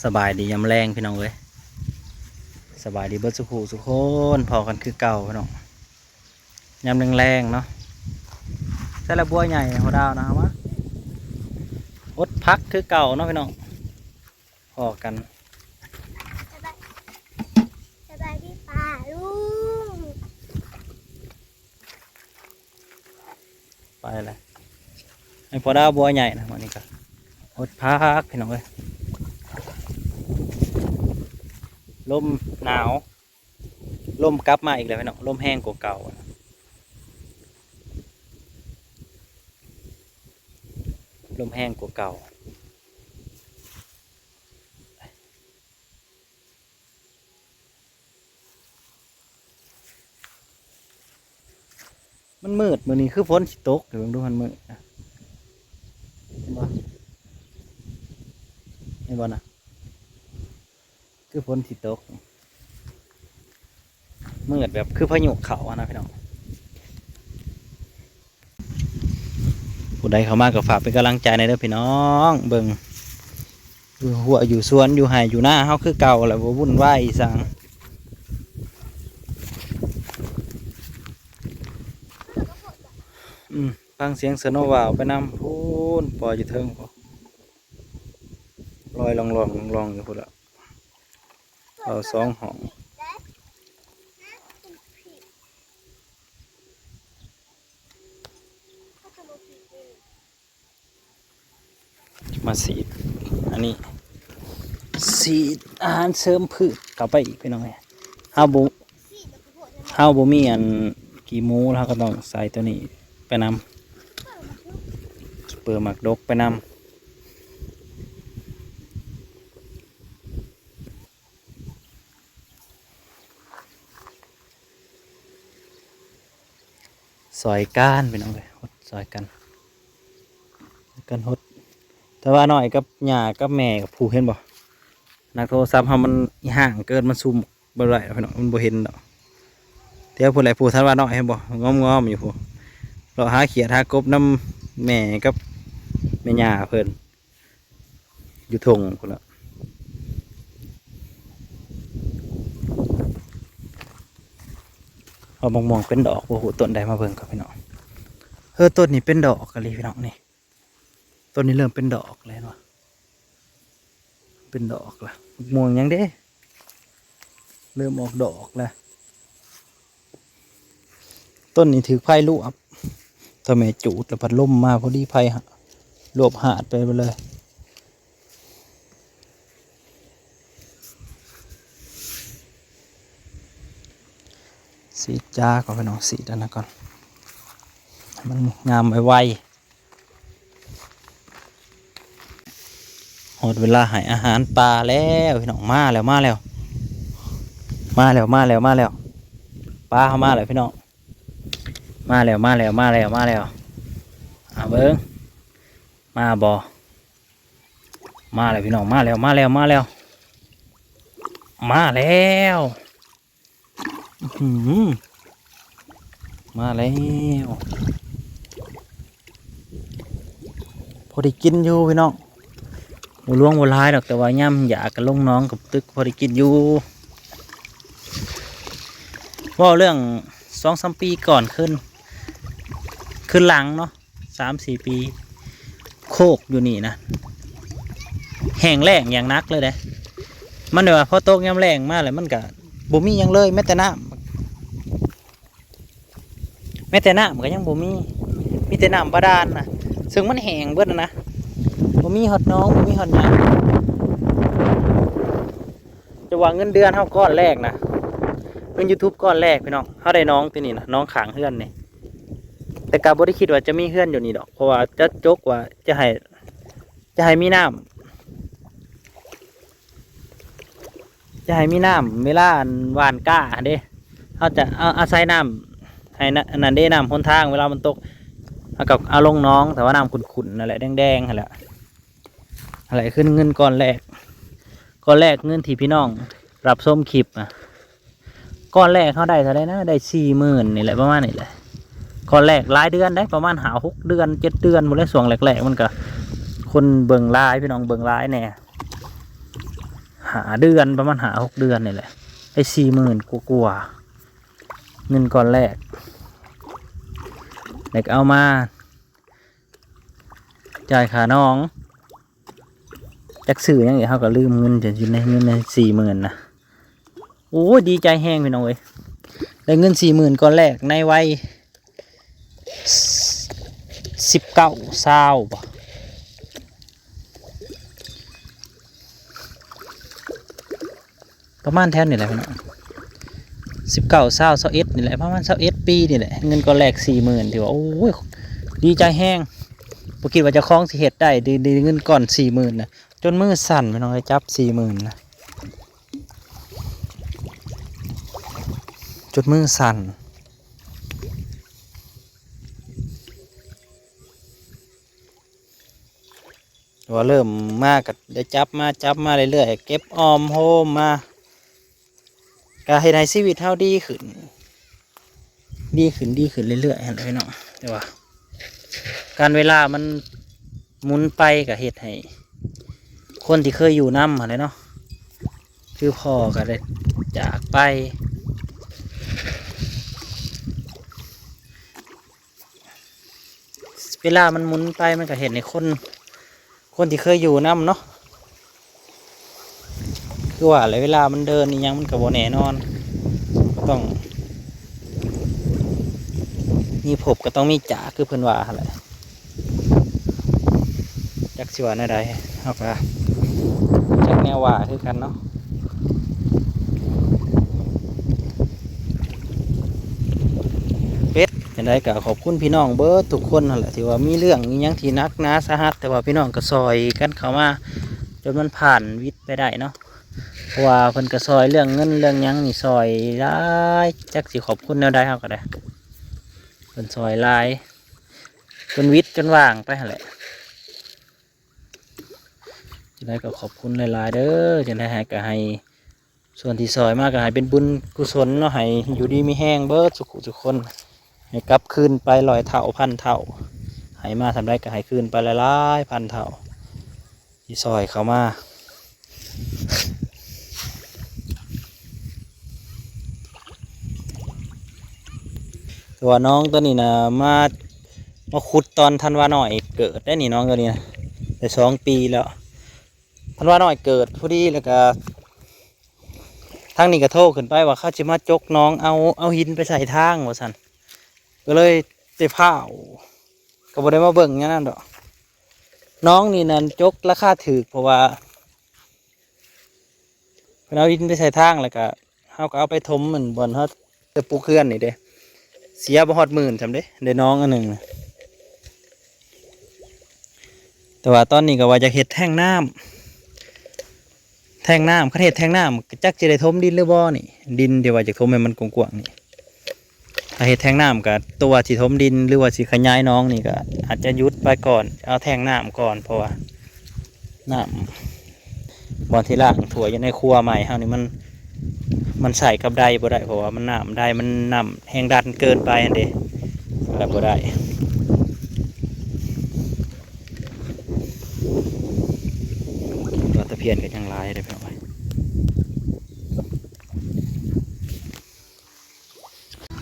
สบายดียามแรงพี่น้องเว้ยสบายดีเบิดสุขสุขคนพอกันคือเก่าพี่น้องยามแรงๆเนาะใช่ละบัวใหญ่หัวดาวนะครับวะอดพักคือเก่าเนาะพี่น้องพอกันสบายดีป่าลุงไปเลยไอ้พอดาวบัวใหญ่นะวันนี้ก็อดพักพี่น้องเว้ยลมหนาวลมกลับมาอีกแล้วพี่น้องลมแห้งกว่าเก่าลมแห้งกว่าเก่ามันมืดมือนี้คือฝนสิตกเดี๋ยวดูมันมืดนะเห็นบ่เห็นบ่นะคือฝนสิตกมืดแบบคือพายุเขาอะนะพี่น้องผู้ใดเข้ามาก็ฝากเป็นกำลังใจในเด้อพี่น้องเบิ่งอยู่หัวอยู่สวนอยู่ไห่อยู่หน้าเฮาคือเก่าแหละบ่วุ่นวายอีสังฟังเสียงเสือโนวาวไปนำพูนปล่อยอยู่เทิงลอยลองอยู่พุ่นละเอาสองห้องมาสีดอันนี้สีดอาหารเสริมพืชกลับไปอีกพี่น้องเนี่ยห้าวบุมีอันกี่หมูแล้วก็ต้องใส่ตัวนี้ไปนำเปลือกหมักดกไปนำซอยก้านพี่น้องเลยหดซอยกันหดแต่ว่าหน่อยกับหญ้ากับแม่กับผู้เห็นบ่นักโทรศัพท์เขามันห่างเกินมันซูมบ่ได้พี่น้องมันบ่เห็นดอกเดี๋ยวผู้ใดผู้ท่านว่าน้อยเห็นบ่งอมอยู่ผู้เราหาเขียดหากบน้ำแม่กับแม่หญ้าเพิ่นอยู่ทงพุ่นละเอามองเป็นดอกโอ้โหต้นใดมาเบิ่งกับพี่น้องต้นนี้เป็นดอกกันเลยพี่น้องนี่ต้นนี้เริ่มเป็นดอกแล้ววะเป็นดอกละม่วงยังเด้เริ่มออกดอกแล้วต้นนี้ถือไผ่ลวกทำไมจูดแล้วพัดลมมาพอดีไผ่รวบหาดไปเลยสีจ้าก่อนพี่น้องสีด้านนั้นก่อนมันงามไวหมดเวลาให้อาหารปลาแล้วพี่น้องมาแล้วปลาเข้ามาแล้วพี่น้องมาแล้วเบิ้งมาบ่มาแล้วพี่น้องมาแล้วมาแล้วพอได้กินอยู่พี่น้องบัวหลวงบัวลายดอกแต่ว่าย่ำอยากกับลงน้องกับตึกพอได้กินอยู่ว่าเรื่อง2-3 ปีก่อนขึ้นหลังเนาะ3-4 ปีโคกอยู่นี่นะแห้งแล้งอย่างนักเลยเด้มันเดี๋ยวพอตกย่ำแรงมากเลยมันก็บ่มียังเลยแม้แต่น้ำก็ยังบ่มีแต่น้ำบาดาลนะซึ่งมันแห้งเบิดนะบ่มีหอดน้องบ่มีหอดหยังจะวางเงินเดือนเท่าก้อนแรกนะเงิน YouTube ก้อนแรกพี่น้องเขาได้น้องที่นี่นะน้องขางเฮือนนี่แต่กาบ่ได้คิดว่าจะมีเฮือนอยู่นี่ดอกเพราะว่าจะจกว่าจะให้มีน้ำเวลาหว่านก้าเด้เขาจะอาศัยน้ำให้นั่นเด้น้ำหนทางเวลามันตกเอากับเอาลงน้องแต่ว่าน้ำขุ่นๆนั่นแหละแดงๆนั่นแหละอะไรขึ้นเงินก้อนแรกเงินที่พี่น้องรับส้มคลิปอ่ะก้อนแรกเขาได้เท่าไรนะได้40,000นี่แหละประมาณนี้แหละก้อนแรกรายเดือนได้ประมาณ6 เดือน7 เดือนหมดเลยส่วงแรกๆมันก็คนเบิ่งรายพี่น้องเบิ่งรายแน่ หาเดือนประมาณ6 เดือนนี่แหละได้40,000กว่าเงินก่อนแรกเด็กเอามาจ่ายค่าน้องจักซื้อยังไงเขาก็ลืมเงินจะอยู่ในเงินใน40,000นะโอ้ดีใจแห้งพี่น้องเอ้ยได้เงิน40,000ก่อนแรกในวัย19-20บ่ประมาณแทนนี่แหละพี่น้อง19-20-21นี่แหละประมาณ21 ปีนี่แหละเงินก่อนแรก40,000ถือว่าโอ้ยดีใจแห้งบ่คิดว่าจะคล้องสิเฮ็ดได้ดีเงินก่อน40,000นะจนมือสั่นพี่น้องเลยจับ40,000นะจนมือสั่นว่าเริ่มมากก็ได้จับมาเรื่อยๆเก็บออมโฮมมาก็ให้ในชีวิตเท่าดีขึ้นเรื่อยๆเห็นไหมเนาะแต่ว่าการเวลามันหมุนไปกับเหตุให้คนที่เคยอยู่น้ำอะไรเนาะคือพ่อก็ได้จากไปเวลามันหมุนไปมันก็เห็นในคนที่เคยอยู่น้ำเนาะคือว่าอะไรเวลามันเดินนี่ยังมันกับโบแน่นอนต้องมีพบก็ต้องมีจ่าคือเพิ่นว่าอะไรจักสิว่าในใดเอาไปจักแนวว่าคือกันเนาะเป็ดเป็นไรก็ขอบคุณพี่น้องเบิร์ดทุกคนนั่นแหละที่ว่ามีเรื่องมียังที่นักหนาสาหัสแต่ว่าพี่น้องก็ซอยกันเข้ามาจนมันผ่านวิทย์ไปได้เนาะเพราะว่าเพิ่นก็ซอยเรื่องเงินเรื่องยังนี่ซอยได้จักสิขอบคุณแนวใดเฮาก็ได้เพิ่นซอยลายจนวิทย์จนว่างไปหั่นแหละจังได๋ก็ขอบคุณหลายๆเด้อจังได๋ให้ก็ให้ส่วนที่ซอยมากก็ให้เป็นบุญกุศลเนาะให้อยู่ดีมีแห้งเบิดสุขทุกคนให้กลับคืนไป100 เท่า1,000 เท่าให้มาทำได้ก็ให้คืนไปหลายๆ1,000 เท่าที่ซอยเข้ามาตัวน้องตัวนี้นะมาขุดตอนธันวาหน่อยเกิดได้นี่น้องตัวนี้นะได้2 ปีแล้วธันวาหน่อยเกิดพอดีแล้วก็ทางนี้ก็โทรขึ้นไปว่าเขาจะมาจกน้องเอาหินไปใส่ทางว่าสันก็เลยไปเผาก็บ่ได้มาเบิ่งอย่างนั้นดอกน้องนี่นั่นจกราคาถูกเพราะว่าเอาหินไปใส่ทางแล้วก็เขาก็เอาไปถมเหมือนบอนเขาจะปลูกเขื่อนนี่เด้เสียบ่ฮอด10,000จำได้น้องอันหนึ่งแต่ว่าตอนนี้ก็ว่าจะเฮ็ดแท่งน้ำเขาเฮ็ดแท่งน้ำจักจะได้ถมดินหรือบ่นี่ดินเดี๋ยวว่าจะถมให้มันกว้างๆนี่ถ้าเฮ็ดแท่งน้ำกับตัวสิถมดินหรือว่าสิขยายน้องนี่ก็อาจจะยุดไปก่อนเอาแท่งน้ำก่อนเพราะว่าน้ำบ่อนที่ล่างถั่วอยู่ในครัวใหม่เฮานี่มันใส่กับใดบ่ได้เพราะว่ามันน้ำได้มันน้ำแห้งดันเกินไปอันเด้แบบบ่ได้ตะเพียนกันยังลายได้เพียงไร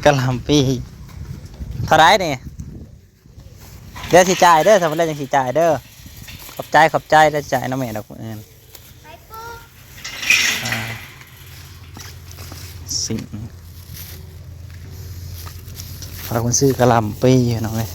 กะหล่ำปีเท่าไรเนี่ยเดี๋ยวสิจ่ายเด้อสมมติเราจะสิจ่ายเด้อขอบใจแล้วจ่ายน้ำแม่ดอกเงินสิ่งพาคุณซื้อกะหล่ำปีอยู่น้องเลย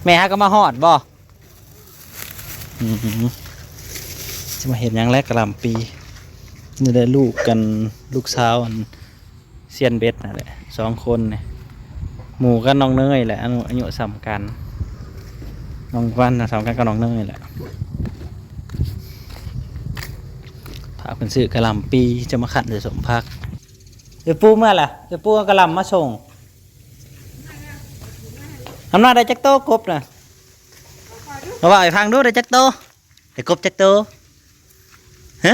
แม่ฮะก็มาหอดบ่จะมาเห็นอย่างแรกกะหล่ำปีนี่ได้ลูกกันลูกสาวเซียนเบ็ดนั่นแหละ2 คนเนี่ยหมู่กันน้องเนยแหละอายุสำกันน้องวันสำกันกับน้องเนยแหละพาเป็นซื้อกะหล่ำปีจะมาขัดเดี๋ยวสมพักเดี๋ยวปูเมื่อไหร่เดี๋ยวปูเอากะหล่ำมาส่งทำหน้าได้จักโตกบนะมาว่าไอ้พังดูได้จักโตไอ้กบจักโตฮะ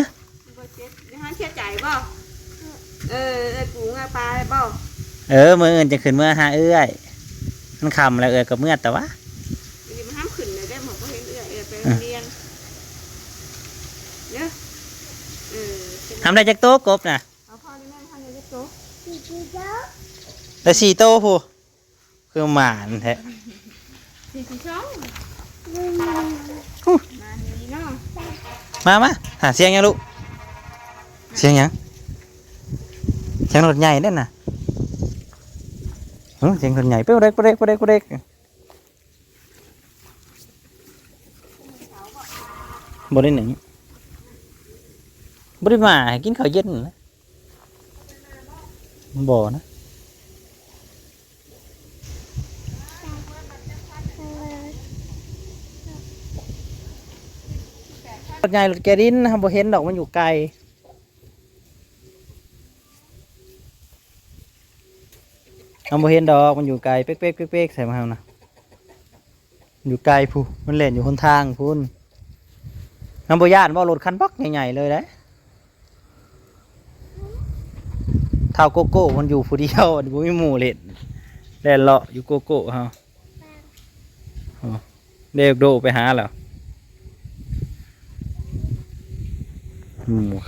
ห้าเชื่อใจบ่ปูงาปลาบ่ มืออื่นจะขึ้นเมื่อหาเอื้อยมันคำแล้วกับเมื่อแต่ว่ามันห้ามขึ้นเลยได้หมดก็เห็นไปโรงเรียน เด้อเออ ทำได้จักโต๊ะกบน่ะ เอาพ่อนี่แม่ทำเลยโต๊ะ สี่กี่เจ้า ได้4โต๊ะพูคือหมานแท้ 42 ลุง มานี่เนาะ มาหาเสียงยังลูกเสียงยังเสียงรถใหญ่เด้นน่ะเสียงรถใหญ่เป๊ะเด็กบ่ได้หนึ่งบ่ได้มาให้กินข้าวเย็นนะบ่นะรถใหญ่รถแกดินนะครับบ่เห็นดอกมันอยู่ไกลเอาบ่เห็นดอกมันอยู่ไกลเป๊กใส่มาเฮานะอยู่ไกลพูมันเล่นอยู่หนทางพูนน้ำบ่ย่านบ่รถคันบักใหญ่ๆเลยเด้เท่าโกโก้มันอยู่ผู้เดียวมันบ่มีหมู่เล่นเล่นเลาะอยู่โกโก้เฮาเด็กโดไปหาแล้ว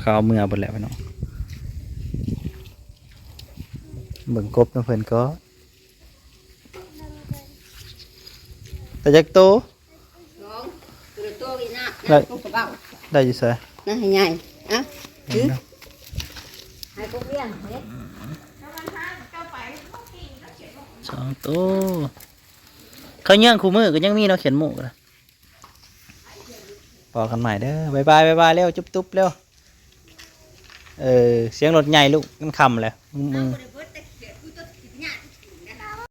ข้าวเมื่อเบิดแล้วพี่น้องเบิ่งกบน้ำเพิ่นก็แต่จักโต น้องตัวโตอีน่ะกบกระเป๋า ได้อยู่ไส น่าให้ใหญ่อ่ะถือให้กบเลี้ยงเฮ็ด สองโตเขาเยื่องคู่มือก็ยังมีเนาะเขียนหมู่ก็พอกันใหม่เด้อบ๊ายบายเร็วจุ๊บเร็วเสียงรถใหญ่ลูกมันคำแล้วมือ บ่ได้เบิ่